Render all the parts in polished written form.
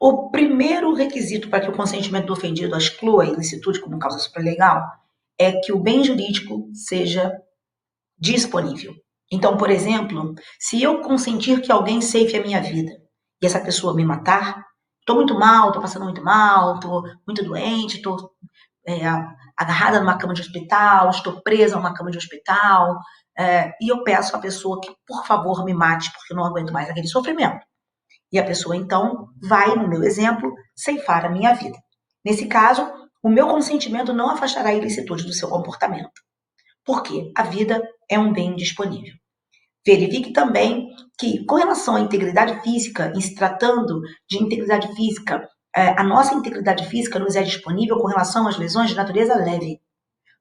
O primeiro requisito para que o consentimento do ofendido exclua a ilicitude como causa supralegal é que o bem jurídico seja disponível. Então, por exemplo, se eu consentir que alguém ceife a minha vida e essa pessoa me matar, estou muito mal, estou passando muito mal, estou muito doente, estou agarrada numa cama de hospital, estou presa numa cama de hospital, e eu peço à pessoa que, por favor, me mate, porque eu não aguento mais aquele sofrimento. E a pessoa, então, vai, no meu exemplo, ceifar a minha vida. Nesse caso, o meu consentimento não afastará a ilicitude do seu comportamento, porque a vida é um bem disponível. Verifique também que, com relação à integridade física, em se tratando de integridade física, a nossa integridade física nos é disponível com relação às lesões de natureza leve,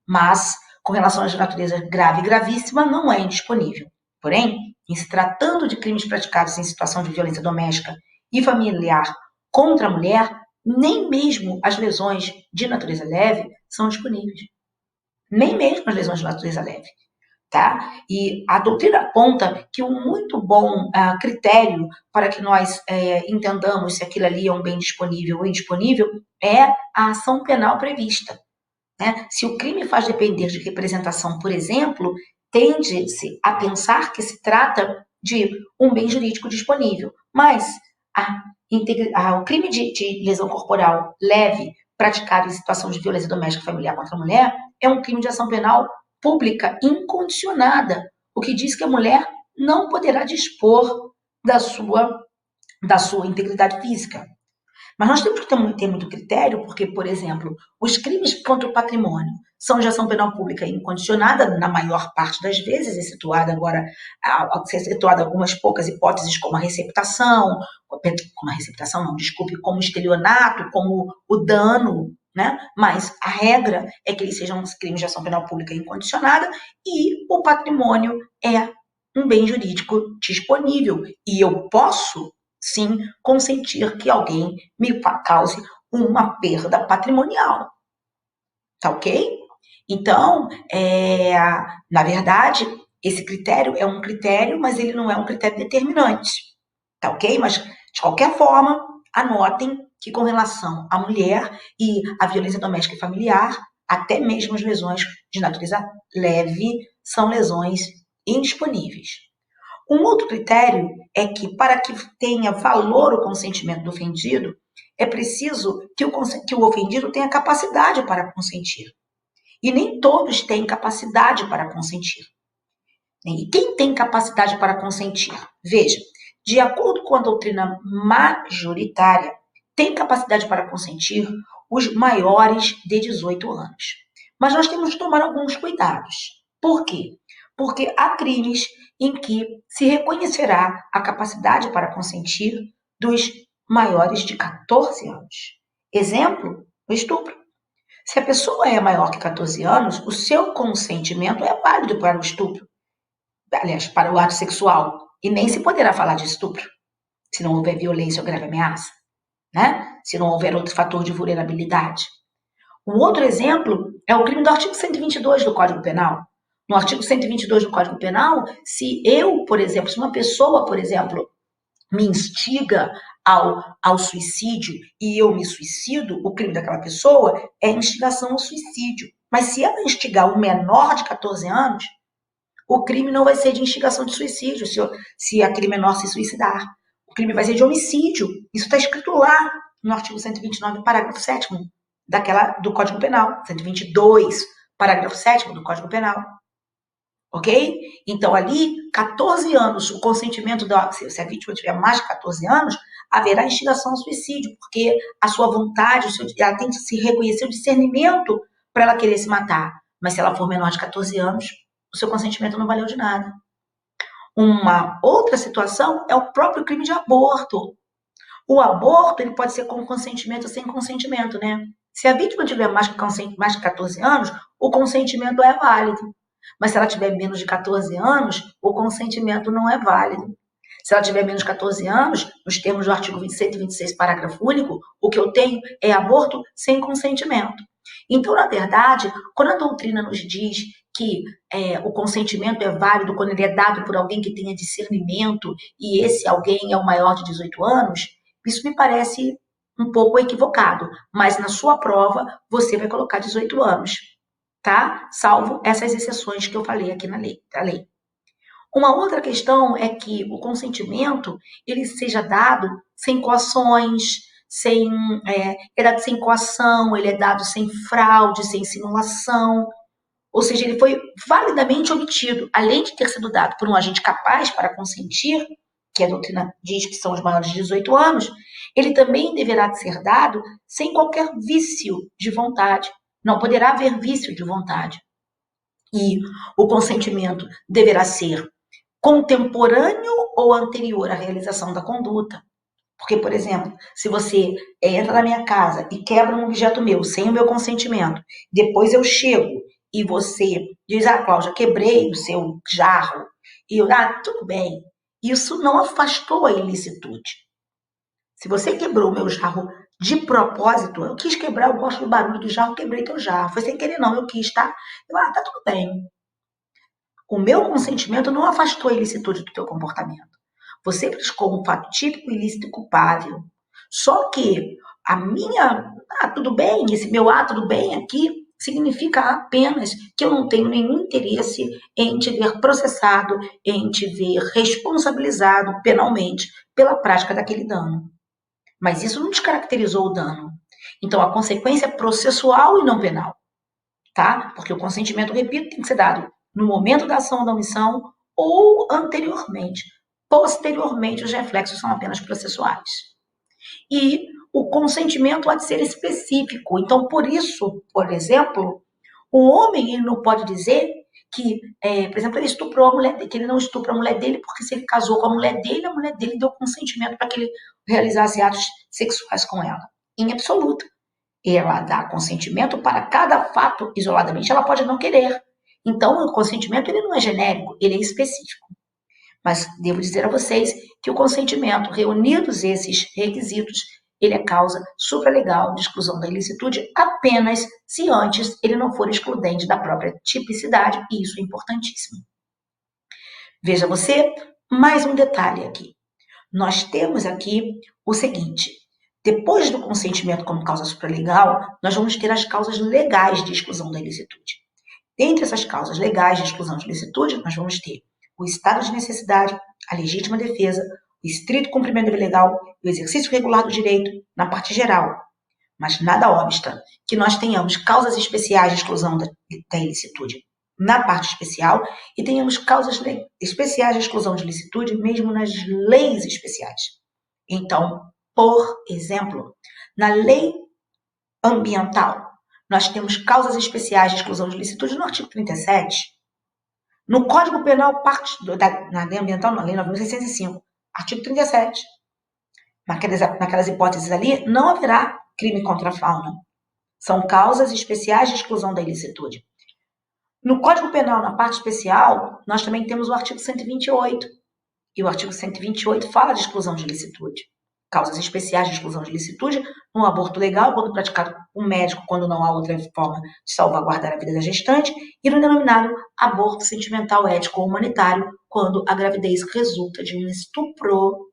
mas com relação às de natureza grave e gravíssima não é indisponível. Porém, em se tratando de crimes praticados em situação de violência doméstica e familiar contra a mulher, nem mesmo as lesões de natureza leve são disponíveis. Nem mesmo as lesões de natureza leve. Tá? E a doutrina aponta que um muito bom critério para que nós entendamos se aquilo ali é um bem disponível ou indisponível é a ação penal prevista. Né? Se o crime faz depender de representação, por exemplo, tende-se a pensar que se trata de um bem jurídico disponível. Mas o crime de lesão corporal leve praticado em situação de violência doméstica familiar contra a mulher é um crime de ação penal pública incondicionada, o que diz que a mulher não poderá dispor da sua integridade física. Mas nós temos que ter muito critério, porque, por exemplo, os crimes contra o patrimônio são de ação penal pública incondicionada, na maior parte das vezes, excetuada algumas poucas hipóteses, como a receptação, como estelionato, como o dano, né? Mas a regra é que eles sejam crimes de ação penal pública incondicionada e o patrimônio é um bem jurídico disponível. E eu posso, sim, consentir que alguém me cause uma perda patrimonial. Tá ok? Então, na verdade, esse critério é um critério, mas ele não é um critério determinante. Tá ok? Mas, de qualquer forma, anotem que com relação à mulher e à violência doméstica e familiar, até mesmo as lesões de natureza leve são lesões indisponíveis. Um outro critério é que, para que tenha valor o consentimento do ofendido, é preciso que o ofendido tenha capacidade para consentir. E nem todos têm capacidade para consentir. E quem tem capacidade para consentir? Veja, de acordo com a doutrina majoritária, tem capacidade para consentir os maiores de 18 anos. Mas nós temos que tomar alguns cuidados. Por quê? Porque há crimes em que se reconhecerá a capacidade para consentir dos maiores de 14 anos. Exemplo, o estupro. Se a pessoa é maior que 14 anos, o seu consentimento é válido para o estupro. Aliás, para o ato sexual. E nem se poderá falar de estupro, se não houver violência ou grave ameaça, né? Se não houver outro fator de vulnerabilidade. O outro exemplo é o crime do artigo 122 do Código Penal. No artigo 122 do Código Penal, se uma pessoa, por exemplo, me instiga ao suicídio e eu me suicido, o crime daquela pessoa é instigação ao suicídio. Mas se ela instigar um menor de 14 anos, o crime não vai ser de instigação de suicídio, se aquele menor se suicidar. O crime vai ser de homicídio. Isso está escrito lá no artigo 129, parágrafo 7º do Código Penal. 122, parágrafo 7º do Código Penal. Ok? Então, ali, 14 anos, o consentimento se a vítima tiver mais de 14 anos, haverá instigação ao suicídio, porque a sua vontade, ela tem que se reconhecer o discernimento para ela querer se matar. Mas se ela for menor de 14 anos, o seu consentimento não valeu de nada. Uma outra situação é o próprio crime de aborto. O aborto, ele pode ser com consentimento ou sem consentimento, né? Se a vítima tiver mais de 14 anos, o consentimento é válido. Mas se ela tiver menos de 14 anos, o consentimento não é válido. Se ela tiver menos de 14 anos, nos termos do artigo 126, parágrafo único, o que eu tenho é aborto sem consentimento. Então, na verdade, quando a doutrina nos diz que o consentimento é válido quando ele é dado por alguém que tenha discernimento e esse alguém é o maior de 18 anos, isso me parece um pouco equivocado, mas na sua prova você vai colocar 18 anos, tá? Salvo essas exceções que eu falei aqui na lei. Uma outra questão é que o consentimento ele seja dado sem coações, é dado sem coação, ele é dado sem fraude, sem simulação, ou seja, ele foi validamente obtido, além de ter sido dado por um agente capaz para consentir, que a doutrina diz que são os maiores de 18 anos, ele também deverá ser dado sem qualquer vício de vontade. Não poderá haver vício de vontade. E o consentimento deverá ser contemporâneo ou anterior à realização da conduta. Porque, por exemplo, se você entra na minha casa e quebra um objeto meu sem o meu consentimento, depois eu chego e você diz, Cláudia, quebrei o seu jarro, e eu, tudo bem, isso não afastou a ilicitude. Se você quebrou o meu jarro de propósito, eu quis quebrar, eu gosto do barulho do jarro, quebrei teu jarro, foi sem querer não, eu quis, tá? Eu, tá tudo bem. O meu consentimento não afastou a ilicitude do teu comportamento. Você praticou um fato típico, ilícito e culpável. Só que a minha, tudo bem, esse meu tudo bem aqui, significa apenas que eu não tenho nenhum interesse em te ver processado, em te ver responsabilizado penalmente pela prática daquele dano. Mas isso não descaracterizou o dano. Então, a consequência é processual e não penal, tá? Porque o consentimento, repito, tem que ser dado no momento da ação ou da omissão ou anteriormente. Posteriormente, os reflexos são apenas processuais. E o consentimento há de ser específico. Então, por isso, por exemplo, o homem ele não pode dizer que, por exemplo, ele estuprou a mulher dele, que ele não estupra a mulher dele, porque se ele casou com a mulher dele deu consentimento para que ele realizasse atos sexuais com ela. Em absoluto. Ela dá consentimento para cada fato isoladamente, ela pode não querer. Então, o consentimento ele não é genérico, ele é específico. Mas devo dizer a vocês que o consentimento, reunidos esses requisitos, ele é causa supralegal de exclusão da ilicitude apenas se antes ele não for excludente da própria tipicidade, e isso é importantíssimo. Veja você, mais um detalhe aqui. Nós temos aqui o seguinte: depois do consentimento como causa supralegal, nós vamos ter as causas legais de exclusão da ilicitude. Dentre essas causas legais de exclusão de ilicitude, nós vamos ter o estado de necessidade, a legítima defesa, o estrito cumprimento do dever legal e o exercício regular do direito na parte geral. Mas nada obsta que nós tenhamos causas especiais de exclusão da ilicitude na parte especial e tenhamos causas especiais de exclusão de ilicitude mesmo nas leis especiais. Então, por exemplo, na lei ambiental, nós temos causas especiais de exclusão de ilicitude no artigo 37. No Código Penal, na lei ambiental, na lei 9.605, artigo 37. Naquelas hipóteses ali, não haverá crime contra a fauna. São causas especiais de exclusão da ilicitude. No Código Penal, na parte especial, nós também temos o artigo 128. E o artigo 128 fala de exclusão de ilicitude. Causas especiais de exclusão de ilicitude no aborto legal, quando praticado por um médico, quando não há outra forma de salvaguardar a vida da gestante, e no denominado aborto sentimental, ético ou humanitário, quando a gravidez resulta de um estupro.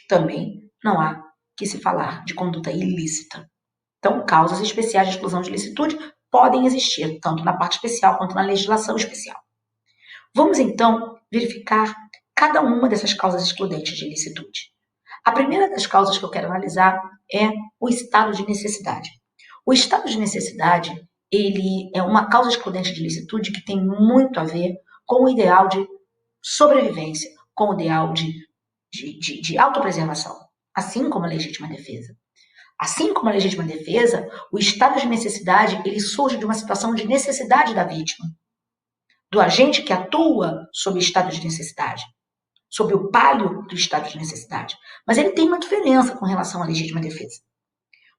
Também não há que se falar de conduta ilícita. Então, causas especiais de exclusão de ilicitude podem existir, tanto na parte especial quanto na legislação especial. Vamos, então, verificar cada uma dessas causas excludentes de ilicitude. A primeira das causas que eu quero analisar é o estado de necessidade. O estado de necessidade, ele é uma causa excludente de ilicitude que tem muito a ver com o ideal de sobrevivência, com o ideal de autopreservação, assim como a legítima defesa. Assim como a legítima defesa, o estado de necessidade, ele surge de uma situação de necessidade da vítima, do agente que atua sob o estado de necessidade, sob o palio do estado de necessidade. Mas ele tem uma diferença com relação à legítima defesa.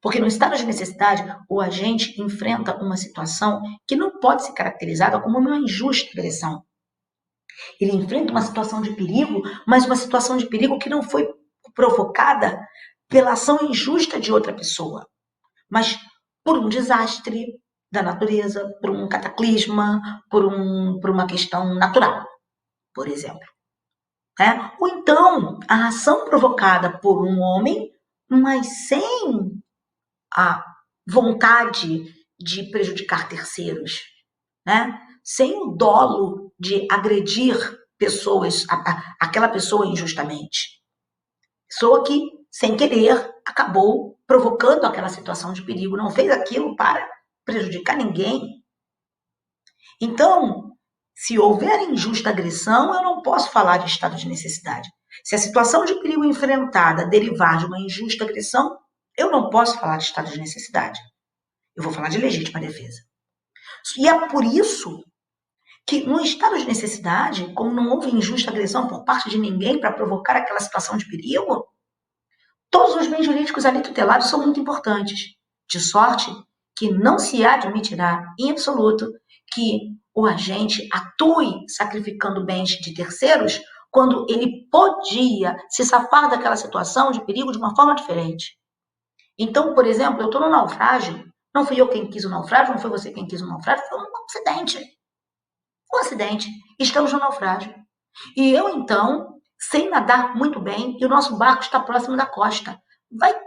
Porque no estado de necessidade, o agente enfrenta uma situação que não pode ser caracterizada como uma injusta agressão. Ele enfrenta uma situação de perigo, mas uma situação de perigo que não foi provocada pela ação injusta de outra pessoa, mas por um desastre da natureza, por um cataclisma, por uma questão natural, por exemplo. Ou então, a ação provocada por um homem mas sem a vontade de prejudicar terceiros, né? Sem o dolo de agredir pessoas, aquela pessoa injustamente. Pessoa que, sem querer, acabou provocando aquela situação de perigo, não fez aquilo para prejudicar ninguém. Então, se houver injusta agressão, eu não posso falar de estado de necessidade. Se a situação de perigo enfrentada derivar de uma injusta agressão, eu não posso falar de estado de necessidade. Eu vou falar de legítima defesa. E é por isso que no estado de necessidade, como não houve injusta agressão por parte de ninguém para provocar aquela situação de perigo, todos os bens jurídicos ali tutelados são muito importantes. De sorte que não se admitirá, em absoluto, que o agente atue sacrificando bens de terceiros quando ele podia se safar daquela situação de perigo de uma forma diferente. Então, por exemplo, eu estou no naufrágio, não fui eu quem quis o naufrágio, não foi você quem quis o naufrágio, foi um acidente. Um acidente. Estamos no naufrágio. E eu, então, sem nadar muito bem, e o nosso barco está próximo da costa.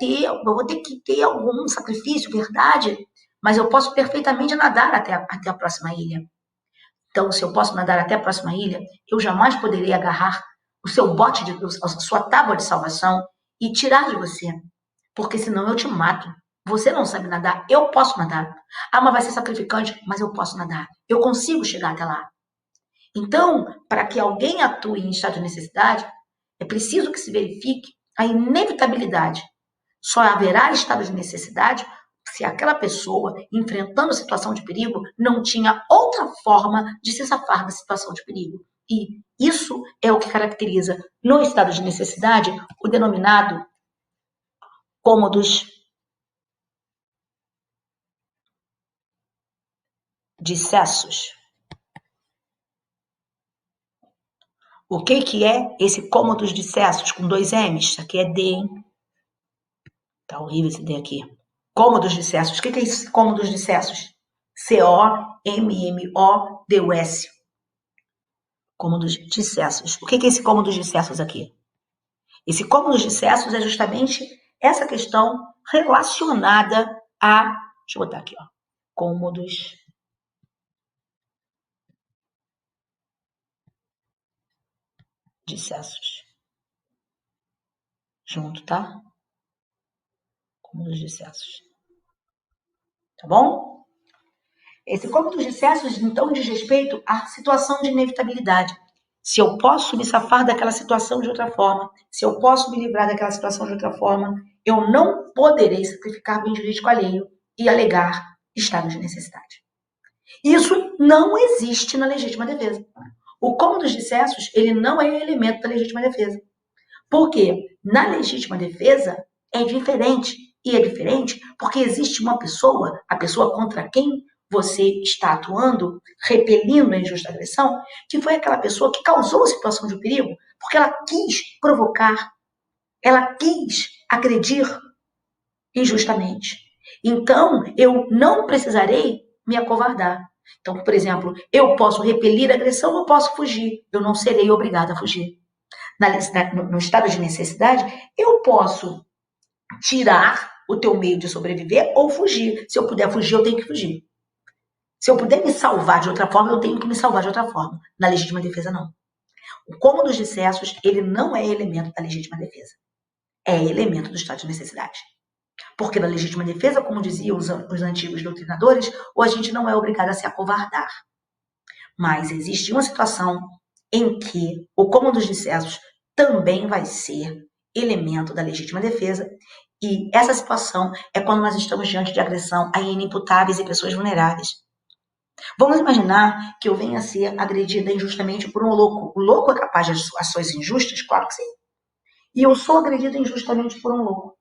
Eu vou ter que ter algum sacrifício, verdade, mas eu posso perfeitamente nadar até a próxima ilha. Então, se eu posso nadar até a próxima ilha, eu jamais poderei agarrar o seu bote, a sua tábua de salvação e tirar de você, porque senão eu te mato. Você não sabe nadar, eu posso nadar. Ah, mas vai ser sacrificante, mas eu posso nadar. Eu consigo chegar até lá. Então, para que alguém atue em estado de necessidade, é preciso que se verifique a inevitabilidade. Só haverá estado de necessidade se aquela pessoa, enfrentando a situação de perigo, não tinha outra forma de se safar da situação de perigo. E isso é o que caracteriza, no estado de necessidade, o denominado cômodos dissessos. O que é esse cômodos dissessos com 2 M's? Isso aqui é D, hein? Tá horrível esse D aqui. Cômodos dissessos. O que é esse cômodos dissessos? C-O-M-M-O-D-U-S. Cômodos dissessos. O que é esse cômodos dissessos aqui? Esse cômodos dissessos é justamente essa questão relacionada a... Deixa eu botar aqui, ó. Cômodos dissessos. Junto, tá? Cômodos dissessos. Tá bom? Esse cômodos dissessos, então, diz respeito à situação de inevitabilidade. Se eu posso me safar daquela situação de outra forma, se eu posso me livrar daquela situação de outra forma, eu não poderei sacrificar bem jurídico alheio e alegar estado de necessidade. Isso não existe na legítima defesa. O cômodos dissessos, ele não é elemento da legítima defesa. Por quê? Na legítima defesa é diferente. E é diferente porque existe uma pessoa, a pessoa contra quem você está atuando, repelindo a injusta agressão, que foi aquela pessoa que causou a situação de perigo, porque ela quis provocar, ela quis agredir injustamente. Então, eu não precisarei me acovardar. Então, por exemplo, eu posso repelir a agressão ou posso fugir. Eu não serei obrigada a fugir. No estado de necessidade, eu posso tirar o teu meio de sobreviver ou fugir. Se eu puder fugir, eu tenho que fugir. Se eu puder me salvar de outra forma, eu tenho que me salvar de outra forma. Na legítima defesa, não. O cômodos dissessos, ele não é elemento da legítima defesa. É elemento do estado de necessidade. Porque na legítima defesa, como diziam os antigos doutrinadores, o agente não é obrigado a se acovardar. Mas existe uma situação em que o cômodos dissessos também vai ser elemento da legítima defesa, e essa situação é quando nós estamos diante de agressão a inimputáveis e pessoas vulneráveis. Vamos imaginar que eu venha a ser agredida injustamente por um louco. O louco é capaz de ações injustas? Claro que sim. E eu sou agredida injustamente por um louco.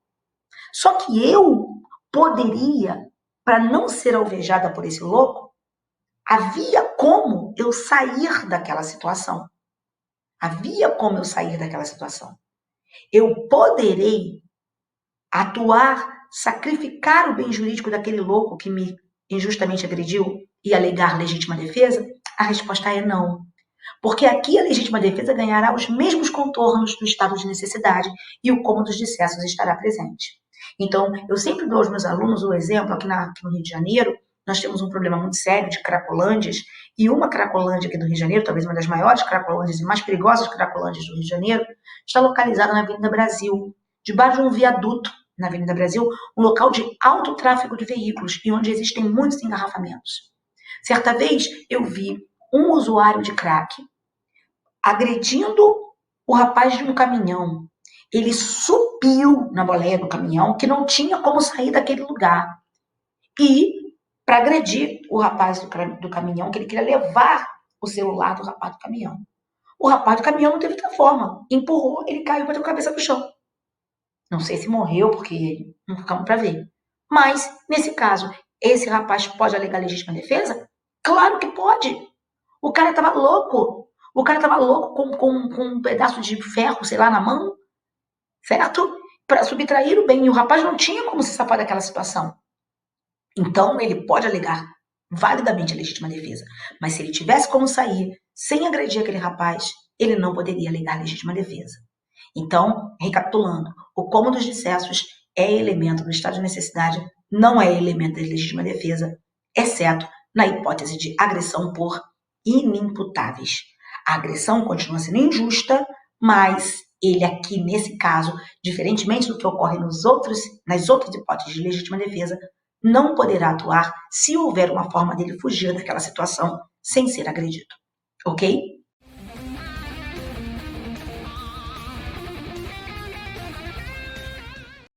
Só que eu poderia, para não ser alvejada por esse louco, havia como eu sair daquela situação. Havia como eu sair daquela situação. Eu poderei atuar, sacrificar o bem jurídico daquele louco que me injustamente agrediu e alegar legítima defesa? A resposta é não. Porque aqui a legítima defesa ganhará os mesmos contornos do estado de necessidade e o cômodo de excessos estará presente. Então, eu sempre dou aos meus alunos o exemplo, aqui no Rio de Janeiro, nós temos um problema muito sério de cracolândias, e uma cracolândia aqui do Rio de Janeiro, talvez uma das maiores cracolândias e mais perigosas cracolândias do Rio de Janeiro, está localizada na Avenida Brasil, debaixo de um viaduto na Avenida Brasil, um local de alto tráfego de veículos e onde existem muitos engarrafamentos. Certa vez eu vi um usuário de crack agredindo o rapaz de um caminhão. Ele subiu na boleia do caminhão, que não tinha como sair daquele lugar. E, para agredir o rapaz do caminhão, que ele queria levar o celular do rapaz do caminhão. O rapaz do caminhão não teve outra forma. Empurrou, ele caiu e bateu a cabeça no chão. Não sei se morreu, porque não ficamos para ver. Mas, nesse caso, esse rapaz pode alegar legítima defesa? Claro que pode. O cara estava louco. O cara estava louco com um pedaço de ferro, sei lá, na mão, certo? Para subtrair o bem. E o rapaz não tinha como se safar daquela situação. Então, ele pode alegar validamente a legítima defesa. Mas se ele tivesse como sair sem agredir aquele rapaz, ele não poderia alegar legítima defesa. Então, recapitulando, o cômodo dos excessos é elemento do estado de necessidade, não é elemento de legítima defesa, exceto na hipótese de agressão por inimputáveis. A agressão continua sendo injusta, mas ele aqui, nesse caso, diferentemente do que ocorre nas outras hipóteses de legítima defesa, não poderá atuar se houver uma forma dele fugir daquela situação sem ser agredido. Ok?